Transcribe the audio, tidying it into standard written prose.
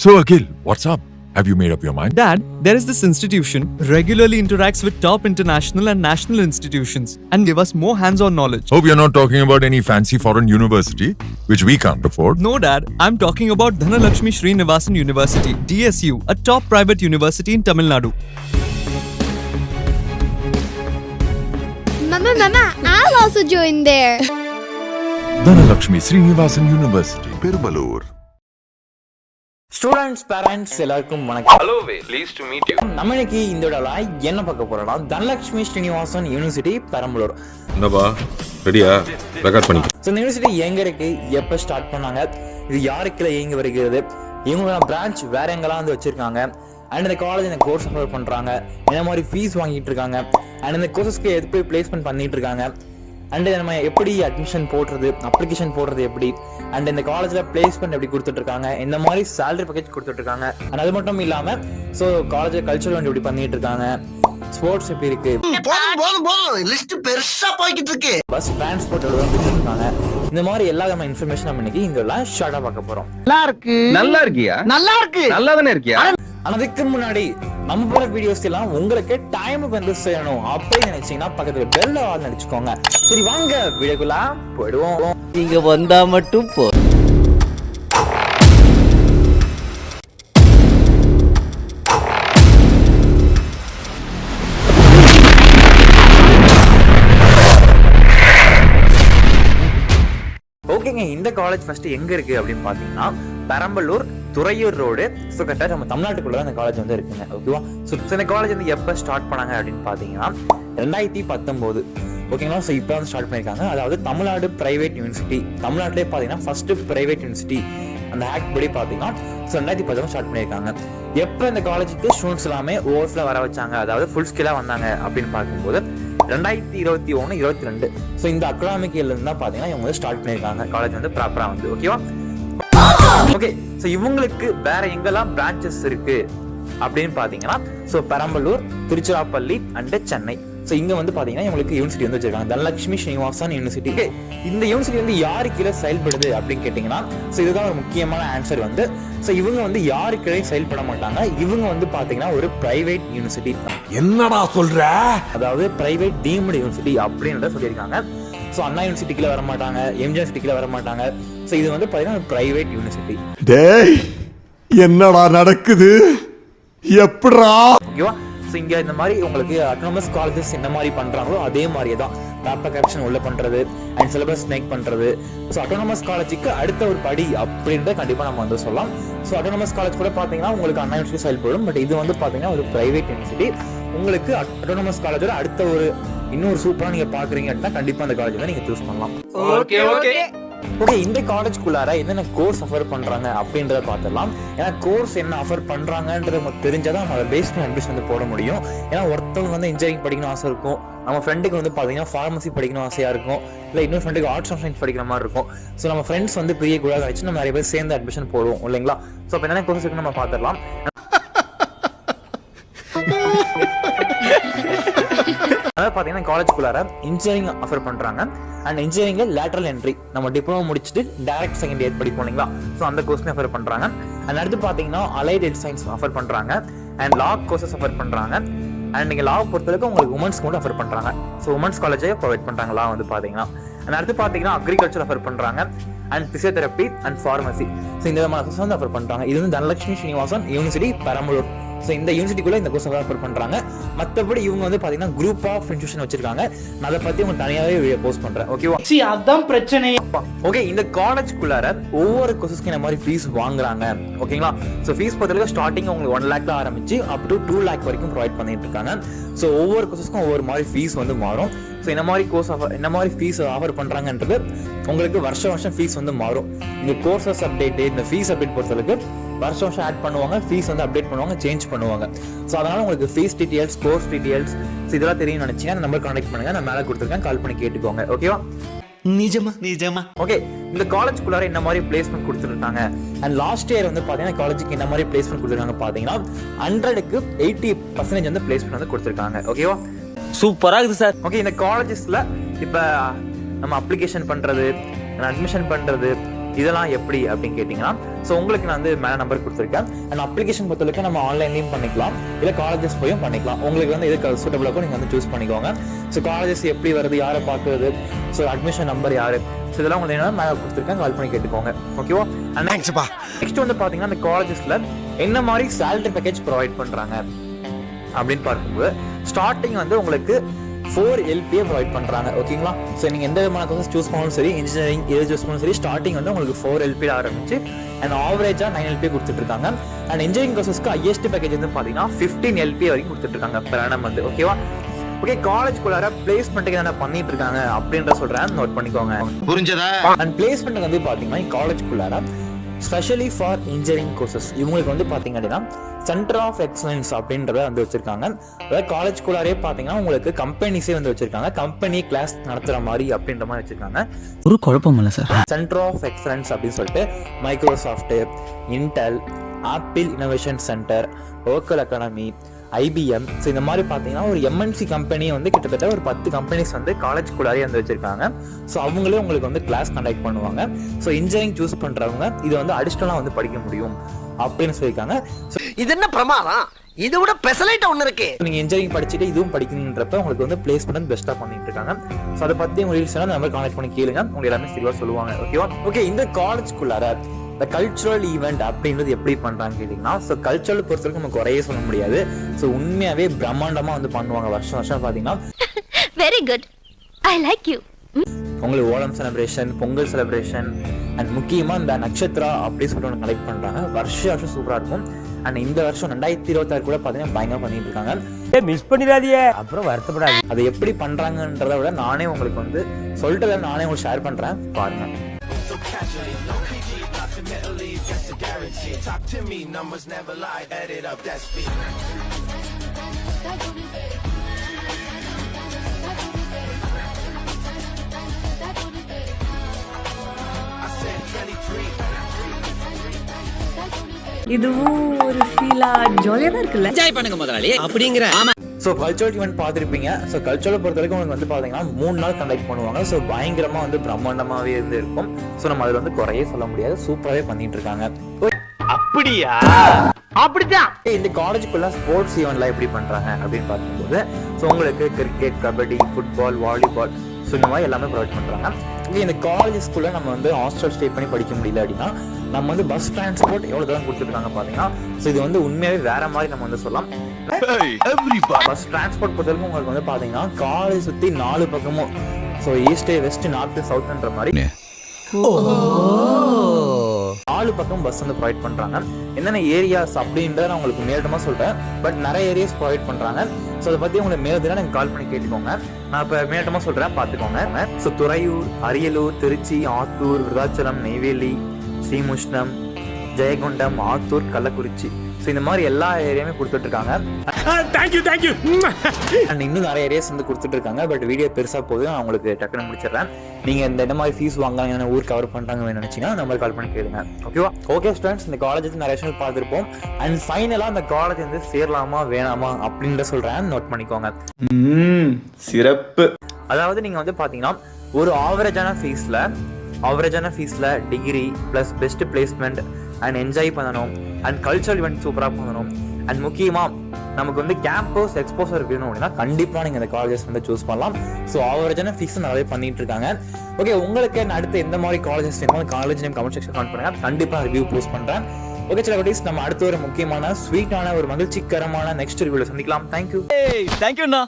So Akhil, what's up? Have you made up your mind? Dad, there is this institution regularly interacts with top international and national institutions and give us more hands-on knowledge. Hope you're not talking about any fancy foreign university, which we can't afford. No, Dad, I'm talking about Dhanalakshmi Srinivasan University, DSU, a top private university in Tamil Nadu. Mama, I'll also join there. Dhanalakshmi Srinivasan University, Perumalur. Students parents எல்லாருக்கும் வணக்கம். Hello way, please to meet you. நம்ம இன்னைக்கு இந்த இடத்துல என்ன பார்க்க போறோம்னா Dhanalakshmi Srinivasan university Perambalur. என்னப்பா ரெடியா? ரெக்கார்ட் பண்ணி. ஸோ இந்த யூனிவர்சிட்டி எங்க இருக்கு, எப்போ ஸ்டார்ட் பண்ணாங்க, இது யாருக்குள்ள இயங்கி வருகிறது, இவங்களோட பிரான்ச் வேற எங்கெல்லாம் வந்து வச்சிருக்காங்க, அண்ட் இந்த காலேஜ் இந்த கோர்ஸ் அஃபர் பண்றாங்க, என்ன மாதிரி ஃபீஸ் வாங்கிட்டு இருக்காங்க, அண்ட் இந்த கோர்சஸ்க்கு எது போய் பிளேஸ்மெண்ட் பண்ணிட்டு இருக்காங்க, அண்ட் நம்ம எப்படி அட்மிஷன் போடுறது, அப்ளிகேஷன் போடுறது எப்படி, அண்ட் இந்த காலேஜ்ல பிளேஸ்மெண்ட் எப்படி கொடுத்துட்டு இருக்காங்க, இந்த மாதிரி சேலரி பேக்கேஜ் கொடுத்துட்டு இருக்காங்க, அண்ட் அது மட்டும் இல்லாம ஸோ காலேஜ் கல்ச்சரல் வந்து எப்படி பண்ணிட்டு இருக்காங்க, ஸ்போர்ட்ஸ் எப்படி இருக்கு, லிஸ்ட் பெருசா போய்கிட்டு இருக்கு, பஸ் டிரான்ஸ்போர்ட் எவ்வளவு கொடுத்துட்டு இருக்காங்க, இந்த மாதிரி எல்லா நம்ம இன்ஃபர்மேஷன் நம்ம இன்னைக்கு இங்க எல்லாம் ஷார்ட்டா பார்க்க போறோம். நல்லா இருக்கியா? நல்லா தானே இருக்கியா? அதுக்கு முன்னாடி நம்ம போற வீடியோஸ் எல்லாம் உங்களுக்கு டைம் வந்து செய்யணும் அப்படின்னு நினைச்சீங்கன்னா பக்கத்துல பெல் ஆன் அடிச்சுக்கோங்க. சரி வாங்க வீடியோக்குள்ள போயிடுவோம். நீங்க வந்தா மட்டும் போ. ஓகேங்க, இந்த காலேஜ் ஃபர்ஸ்ட் எங்க இருக்கு அப்படின்னு பாத்தீங்கன்னா பெரம்பலூர் துறையூர் ரோடு. ஸோ கரெக்டாக நம்ம தமிழ்நாட்டுக்குள்ள இந்த காலேஜ் வந்து இருக்குங்க. ஓகேவா? ஸோ இந்த காலேஜ் வந்து எப்போ ஸ்டார்ட் பண்ணாங்க அப்படின்னு பார்த்தீங்கன்னா 2019. ஓகேங்களா? ஸோ இப்போ வந்து ஸ்டார்ட் பண்ணியிருக்காங்க. அதாவது தமிழ்நாடு பிரைவேட் யூனிவர்சிட்டி, தமிழ்நாட்டிலே பார்த்தீங்கன்னா ஃபர்ஸ்ட் பிரைவேட் யூனிவர்சிட்டி அந்த ஆக்ட் படி பார்த்தீங்கன்னா ஸோ 2010 ஸ்டார்ட் பண்ணியிருக்காங்க. எப்போ இந்த காலேஜுக்கு ஸ்டூடெண்ட்ஸ் எல்லாமே ஓவர்ஃப்ளோ வர வச்சாங்க, அதாவது ஃபுல் ஸ்கில்லாக வந்தாங்க அப்படின்னு பார்க்கும்போது 2021-22. ஸோ இந்த அகாடமிக் இயர்ல இருந்து தான் பார்த்தீங்கன்னா இவங்க வந்து ஸ்டார்ட் பண்ணியிருக்காங்க காலேஜ் வந்து ப்ராப்பராக வந்து. ஓகேவா? ஓகே, சோ இவங்களுக்கு வேற எங்கெல்லாம் பிரான்ச்சஸ் இருக்கு அப்படின்னு பாத்தீங்கன்னா so Perambalur, Tiruchirappalli and Chennai. So இங்க வந்து பாத்தீங்கன்னா இவங்களுக்கு யூனிவர்சிட்டி வந்து வச்சிருக்காங்க, தனலட்சுமி ஸ்ரீனிவாசன் யூனிவர்சிட்டி. இந்த யூனிவர்சிட்டி வந்து யாரு கீழே செயல்படுது அப்படின்னு கேட்டீங்கன்னா சோ இதுதான் ஒரு முக்கியமான ஆன்சர் வந்து. சோ இவங்க வந்து யாரு கீழே செயல்பட மாட்டாங்க, இவங்க வந்து பாத்தீங்கன்னா ஒரு பிரைவேட் யூனிவர்சிட்டி. என்னடா சொல்ற? அதாவது பிரைவேட் டீம்டு யூனிவர்சிட்டி அப்படின்னு சொல்லியிருக்காங்க. ஸோ அண்ணா யூனிவர்சிட்டிக்குள்ள வர மாட்டாங்க, எம்ஜிஆர் யூனிவர்சிட்டிக்குள்ள வர மாட்டாங்க. ஸோ இது வந்து பார்த்தீங்கன்னா பிரைவேட் யூனிவர்சிட்டி. டேய் என்னடா நடக்குது, எப்படா? ஓகேவா? ஸோ இங்கே இந்த மாதிரி உங்களுக்கு அட்டானமஸ் காலேஜஸ் என்ன மாதிரி பண்ணுறாங்களோ அதே மாதிரியே தான் பேப்பர் கரெக்ஷன் உள்ள பண்ணுறது அண்ட் சிலபஸ் மேக் பண்ணுறது. ஸோ அட்டானமஸ் காலேஜுக்கு அடுத்த ஒரு படி அப்படின்றத கண்டிப்பாக நம்ம வந்து சொல்லலாம். ஸோ அட்டானமஸ் காலேஜ் கூட பார்த்தீங்கன்னா உங்களுக்கு அண்ணா யூனிவர்சிட்டி செயல்படும், பட் இது வந்து பார்த்தீங்கன்னா ஒரு பிரைவேட் யூனிவர்சிட்டி. உங்களுக்கு அட்டானமஸ் காலேஜோட அடுத்த ஒரு இன்னொரு சூப்பரா நீங்க பாக்குறீங்க அப்படின்னா கண்டிப்பா அந்த காலேஜ் நீங்க சூஸ் பண்ணலாம். ஓகே, இந்த காலேஜ்குள்ளார என்னென்ன கோர்ஸ் ஆஃபர் பண்றாங்க அப்படின்றத பார்த்துடலாம். ஏன்னா கோர்ஸ் என்ன ஆஃபர் பண்றாங்கன்றது நமக்கு தெரிஞ்சாதான் நம்ம அதை பேஸ் பண்ணி அட்மிஷன் வந்து போட முடியும். ஏன்னா ஒருத்தவங்க வந்து இன்ஜினியரிங் படிக்கணும் ஆசை இருக்கும், நம்ம ஃப்ரெண்டுக்கு வந்து பாத்தீங்கன்னா ஃபார்மசி படிக்கணும் ஆசையா இருக்கும், இல்லை இன்னொரு ஃப்ரெண்டுக்கு ஆர்ட்ஸ் அண்ட் சயின்ஸ் படிக்கிற மாதிரி இருக்கும். ஸோ நம்ம ஃப்ரெண்ட்ஸ் வந்து பெரிய கூட வச்சு நம்ம நிறைய பேர் சேர்ந்து அட்மிஷன் போடுவோம் இல்லைங்களா? ஸோ அப்போ என்னென்ன கோர்ஸ் இருக்குன்னு நம்ம பார்த்துடலாம். அதாவது பாத்தீங்கன்னா காலேஜ்குள்ளார இன்ஜினியரிங் ஆஃபர் பண்றாங்க அண்ட் இன்ஜினியரிங்ல லேட்டரல் என்ட்ரி நம்ம டிப்ளமோ முடிச்சுட்டு டைரக்ட் செகண்ட் இயர் படிப்போம் இல்லைங்களா? ஸோ அந்த கோர்ஸ் ஆஃபர் பண்றாங்க. அண்ட் அடுத்து பாத்தீங்கன்னா அலைட் ஹெல்த் சயின்ஸ் ஆஃபர் பண்றாங்க அண்ட் லா கோர்சஸ் ஆஃபர் பண்றாங்க. அண்ட் நீங்க லா பொறுத்தவரைக்கும் உங்களுக்கு உமன்ஸ் கூட ஆஃபர் பண்றாங்க. ஸோ உமன்ஸ் காலேஜே ப்ரொவைட் பண்றாங்க லா வந்து பாத்தீங்கன்னா. அண்ட் அடுத்து பாத்தீங்கன்னா அக்ரிகல்ச்சர் ஆஃபர் பண்றாங்க and physiotherapy and pharmacy. So இந்த விதமான கோர்ஸ் வந்து ஆஃபர் பண்றாங்க. இது வந்து தனலட்சுமி ஸ்ரீனிவாசன் யூனிவர்சிட்டி பெரம்பலூர். ஸோ இந்த யூனிவர்சிட்டிக்குள்ள இந்த கோர்ஸ் ஆஃபர் பண்றாங்க. மற்றபடி இவங்க வந்து பாத்தீங்கன்னா குரூப் ஆஃப் இன்ஸ்டியூஷன் வச்சிருக்காங்க. நான் அதை பத்தி உங்களுக்கு தனியாவே போஸ்ட் பண்றேன். ஓகேவா? அதான் பிரச்சனை. ஓகே, இந்த காலேஜ்குள்ளார ஒவ்வொரு கோர்சஸ்க்கு இந்த மாதிரி ஃபீஸ் வாங்குறாங்க. ஓகேங்களா? ஸோ ஃபீஸ் பொறுத்தவரைக்கும் ஸ்டார்டிங் உங்களுக்கு 1 lakh ஆரம்பிச்சு அப் டு 2 lakh வரைக்கும் ப்ரொவைட் பண்ணிட்டு இருக்காங்க. ஸோ ஒவ்வொரு கோர்சஸ்க்கும் ஒவ்வொரு மாதிரி ஃபீஸ் வந்து மாறும். ஸோ இந்த மாதிரி கோர்ஸ் ஆஃபர் என்ன மாதிரி ஃபீஸ் ஆஃபர் பண்றாங்கன்றது உங்களுக்கு வருஷம் ஃபீஸ் வந்து மாறும். இந்த கோர்சஸ் அப்டேட், இந்த ஃபீஸ் அப்டேட் பொறுத்தவரைக்கு வருஷம் ஆட் பண்ணுவாங்க, ஃபீஸ் வந்து அப்டேட் பண்ணுவாங்க, சேஞ்ச் பண்ணுவாங்க. ஸோ அதனால உங்களுக்கு ஃபீஸ் டீடைல்ஸ், கோர்ஸ் டீடைல்ஸ் இதெல்லாம் தெரியும் நினைச்சீங்க அந்த நம்பர் கான்டாக்ட் பண்ணுங்க, நான் மேலே கொடுத்துருக்கேன், கால் பண்ணி கேட்டுக்கோங்க. ஓகேவா? நிஜமா. ஓகே, இந்த காலேஜ்குள்ளார என்ன மாதிரி பிளேஸ்மெண்ட் கொடுத்துருக்காங்க அண்ட் லாஸ்ட் இயர் வந்து பாத்தீங்கன்னா காலேஜுக்கு என்ன மாதிரி பிளேஸ்மெண்ட் கொடுத்துருக்காங்க பாத்தீங்கன்னா 100க்கு 80% வந்து பிளேஸ்மெண்ட் வந்து கொடுத்துருக்காங்க. ஓகேவா? சூப்பரா இருக்குது சார். ஓகே, இந்த காலேஜஸ்ல இப்ப நம்ம அப்ளிகேஷன் பண்றது, அட்மிஷன் பண்றது, இதெல்லாம் எப்படி அப்படின்னு கேட்டிங்கன்னா ஸோ உங்களுக்கு நான் வந்து மேலே நம்பர் கொடுத்துருக்கேன். அண்ட் அப்ளிகேஷன் பொறுத்தவரைக்கும் நம்ம ஆன்லைன்லையும் பண்ணிக்கலாம், இல்லை காலேஜஸ் போயும் பண்ணிக்கலாம். உங்களுக்கு வந்து எது சூட்டபிளாக நீங்கள் வந்து சூஸ் பண்ணிக்கோங்க. ஸோ காலேஜஸ் எப்படி வருது, யாரை பார்க்குறது, ஸோ அட்மிஷன் நம்பர் யார், ஸோ இதெல்லாம் உங்களுக்கு என்ன மேலே கொடுத்துருக்கேன், கால் பண்ணி கேட்டுக்கோங்க. ஓகேவா? நெக்ஸ்ட் வந்து பார்த்தீங்கன்னா அந்த காலேஜஸில் என்ன மாதிரி சேலரி பேக்கேஜ் ப்ரொவைட் பண்ணுறாங்க அப்படின்னு பார்க்கும்போது ஸ்டார்டிங் வந்து உங்களுக்கு 4 LPA ப்ரொவைட் பண்ணுறாங்க. ஓகேங்களா? ஸோ நீங்கள் எந்த விதமான கோர்ஸ் சூஸ் பண்ணாலும் சரி, இன்ஜினியரிங் எது சூஸ் பண்ணாலும் சரி, ஸ்டார்டிங் வந்து உங்களுக்கு 4 LPA ஆரம்பிச்சு அண்ட் ஆவரேஜாக 9 LPA கொடுத்துட்டு இருக்காங்க. அண்ட் இன்ஜினியரிங் கோர்சஸ்க்கு ஹையஸ்ட் பேக்கேஜ் வந்து பார்த்தீங்கன்னா 15 LPA வரைக்கும் கொடுத்துட்டு இருக்காங்க per annum வந்து. ஓகேவா? ஓகே, காலேஜ்குள்ளார பிளேஸ்மெண்ட்டுக்கு என்ன பண்ணிட்டு இருக்காங்க அப்படின்ற சொல்றேன், நோட் பண்ணிக்கோங்க. புரிஞ்சதா? அண்ட் பிளேஸ்மெண்ட் வந்து பார்த்தீங்கன்னா காலேஜ்குள்ளார ஸ்பெஷலி ஃபார் இன்ஜினியரிங் கோர்சஸ் இவங்களுக்கு வந்து பார்த்தீங்க அப்படின்னா சென்டர் ஆஃப் எக்ஸலன்ஸ் அப்படின்றத வந்து வச்சிருக்காங்க. அதாவது காலேஜ்குள்ளாரே பார்த்தீங்கன்னா உங்களுக்கு கம்பெனிஸே வந்து வச்சிருக்காங்க, கம்பெனி கிளாஸ் நடத்துற மாதிரி அப்படின்ற மாதிரி வச்சிருக்காங்க. ஒரு குழப்பம் இல்லை சார். சென்டர் ஆஃப் எக்ஸலன்ஸ் அப்படின்னு சொல்லிட்டு Microsoft, Intel, Apple innovation centre, ஓக்கல் அகாடமி, IBM, ஸோ இந்த மாதிரி பார்த்தீங்கன்னா ஒரு MNC கம்பெனியை வந்து கிட்டத்தட்ட ஒரு 10 கம்பெனிஸ் வந்து காலேஜ்குள்ளாரே வந்து வச்சிருக்காங்க. ஸோ அவங்களே உங்களுக்கு வந்து கிளாஸ் கண்டக்ட் பண்ணுவாங்க. ஸோ இன்ஜினியரிங் சூஸ் பண்ணுறவங்க இதை வந்து அடிஷ்னலாக வந்து படிக்க முடியும் அப்படின்னு சொல்லியிருக்காங்க. இது என்ன பிரமாதம், இதை விட பெசலைட் ஒன்று இருக்கு. நீங்கள் இன்ஜினியரிங் படிச்சுட்டு இதுவும் படிக்கணுன்றப்ப உங்களுக்கு வந்து பிளேஸ்மெண்ட் பெஸ்ட்டாக பண்ணிட்டு இருக்காங்க. ஸோ அதை பற்றி உங்களுக்கு சொன்னால் நம்ம கான்டாக்ட் பண்ணி கேளுங்க, உங்களுக்கு எல்லாமே தெளிவாக சொல்லுவாங்க. ஓகேவா? ஓகே, இந்த காலேஜ்குள்ளார இந்த கல்ச்சுரல் ஈவெண்ட் அப்படின்றது எப்படி பண்றாங்க கேட்டீங்கன்னா, ஸோ கல்ச்சுரல் பொறுத்தவரைக்கும் நமக்கு குறையே சொல்ல முடியாது. ஸோ உண்மையாவே பிரம்மாண்டமா வந்து பண்ணுவாங்க. வருஷம் வருஷம் பாத்தீங்கன்னா Very good. I like you. உங்களுக்கு Onam celebration, Pongal celebration and முக்கியமா இந்த நட்சத்திரா அப்படி சொல்லிட்டு ஒன்று கலெக்ட் பண்றாங்க. வருஷம் சூப்பரா இருக்கும். அண்ட் இந்த வருஷம் 2026 கூட பாத்தீங்கன்னா பயங்கரமா பண்ணிட்டு இருக்காங்க. மிஸ் பண்ணிடாதீங்க, அப்புறம் வருத்தப்படாது. அதை எப்படி பண்றாங்கன்றத விட நானே உங்களுக்கு வந்து சொல்லிட்டு நானே உங்களுக்கு ஷேர் பண்றேன், பாருங்க. இதுவும் ஒரு ஃபீலா ஜாலியா தான் இருக்குல்ல. என்ஜாய் பண்ணுங்க முதலாளி அப்படிங்கிற. ஆமா. ஸோ கல்ச்சுரல் ஈவெண்ட் பார்த்துருப்பீங்க. ஸோ கல்ச்சுரல் பொறுத்த வரைக்கும் உங்களுக்கு வந்து பார்த்தீங்கன்னா 3 நாள் கண்டக்ட் பண்ணுவாங்க. ஸோ பயங்கரமாக வந்து பிரம்மாண்டமாகவே இருந்து இருக்கும். ஸோ நம்ம அதில் வந்து குறையே சொல்ல முடியாது, சூப்பராகவே பண்ணிட்டு இருக்காங்க. அப்படியா? அப்படிதான். இந்த காலேஜுக்குள்ள ஸ்போர்ட்ஸ் ஈவெண்ட்லாம் எப்படி பண்றாங்க அப்படின்னு பார்க்கும்போது ஸோ உங்களுக்கு cricket, kabaddi, football, volleyball, so இந்த மாதிரி எல்லாமே ப்ரொவைட் பண்றாங்க. இந்த காலேஜ் ஸ்கூல்ல நம்ம வந்து ஹாஸ்டல் ஸ்டே பண்ணி படிக்க முடியல அப்படின்னா நம்ம வந்து பஸ் டிரான்ஸ்போர்ட் எவ்வளவு தூரம் கொடுத்துருக்காங்க பாத்தீங்கன்னா. ஸோ இது வந்து உண்மையாவே வேற மாதிரி நம்ம வந்து சொல்லலாம். பஸ் டிரான்ஸ்போர்ட் பொறுத்தவரைக்கும் உங்களுக்கு வந்து பாத்தீங்கன்னா காலேஜ் சுத்தி 4 பக்கமும் ஸோ ஈஸ்ட், வெஸ்ட், நார்த், சவுத்ன்ற மாதிரி 4 பக்கம் பஸ் வந்து ப்ரொவைட் பண்றாங்க. என்னென்ன ஏரியாஸ் அப்படின்றத நான் உங்களுக்கு மேலோட்டமா சொல்றேன், பட் நிறைய ஏரியாஸ் ப்ரொவைட் பண்றாங்க. ஸோ அதை பத்தி உங்களுக்கு மேலோட்டமா நீங்க கால் பண்ணி கேட்டுக்கோங்க. நான் இப்போ மேலோட்டமா சொல்றேன், பார்த்துக்கோங்க. ஸோ துறையூர், அரியலூர், திருச்சி, ஆத்தூர், விருதாச்சலம், நெய்வேலி, ஸ்ரீமுஷ்ணம், ஜெயங்கொண்டம், ஆத்தூர், கள்ளக்குறிச்சி, ஸோ இந்த மாதிரி எல்லா ஏரியாவுமே கொடுத்துட்டு இருக்காங்க. அண்ட் இன்னும் நிறைய ஏரியாஸ் வந்து கொடுத்துட்டு இருக்காங்க. பட் வீடியோ பெருசா போகுது, நான் உங்களுக்கு டக்குன்னு முடிச்சிடறேன். நீங்க இந்த மாதிரி ஃபீஸ் வாங்க, ஊர் கவர் பண்றாங்க நினைச்சீங்கன்னா நம்பர் கால் பண்ணி கேளுங்க. ஓகேவா? ஓகே ஸ்டூடெண்ட்ஸ், இந்த காலேஜ் நிறைய விஷயம் பார்த்துருப்போம். அண்ட் ஃபைனலா இந்த காலேஜ் வந்து சேரலாமா வேணாமா அப்படின்ற சொல்றேன், நோட் பண்ணிக்கோங்க. சிறப்பு. அதாவது நீங்க வந்து பாத்தீங்கன்னா ஒரு ஆவரேஜான ஃபீஸ்ல degree plus best placement and enjoy பண்ணணும் அண்ட் கல்ச்சரல் ஈவெண்ட் சூப்பராக பண்ணணும் அண்ட் முக்கியமா நமக்கு வந்து கேம்பஸ் எக்ஸ்போசர் வேணும் அப்படின்னா கண்டிப்பா நீங்க இந்த காலேஜஸ் வந்து சூஸ் பண்ணலாம். ஸோ ஆவரேஜான ஃபீஸ் நிறைய பண்ணிட்டு இருக்காங்க. ஓகே, உங்களுக்கு அடுத்து எந்த மாதிரி காலேஜஸ் வேணும், college name comment section comment பண்ணுங்க, கண்டிப்பா ரிவ்யூ போஸ்ட் பண்றேன். ஓகே சில நம்ம அடுத்த ஒரு முக்கியமான ஸ்வீட்டான ஒரு மகிழ்ச்சிகரமான நெக்ஸ்ட் ரிவ்யூல சந்திக்கலாம். தேங்க்யூ. தேங்க்யூண்ணா.